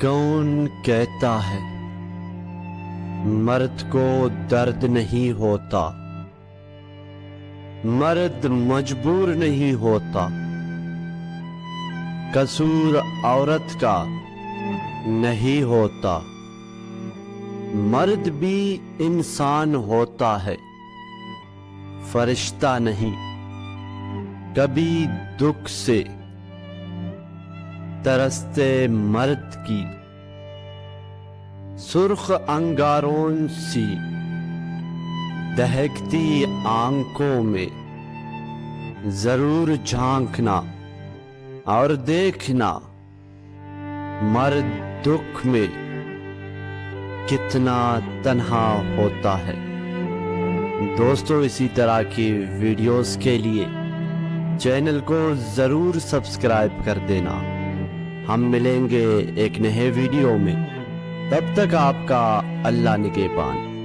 کون کہتا ہے مرد کو درد نہیں ہوتا؟ مرد مجبور نہیں ہوتا، قصور عورت کا نہیں ہوتا۔ مرد بھی انسان ہوتا ہے، فرشتہ نہیں۔ کبھی دکھ سے ترستے مرد کی سرخ انگاروں سی دہکتی آنکھوں میں ضرور جھانکنا اور دیکھنا، مرد دکھ میں کتنا تنہا ہوتا ہے۔ دوستو، اسی طرح کی ویڈیوز کے لیے چینل کو ضرور سبسکرائب کر دینا۔ ہم ملیں گے ایک نئے ویڈیو میں، تب تک آپ کا اللہ نگہبان۔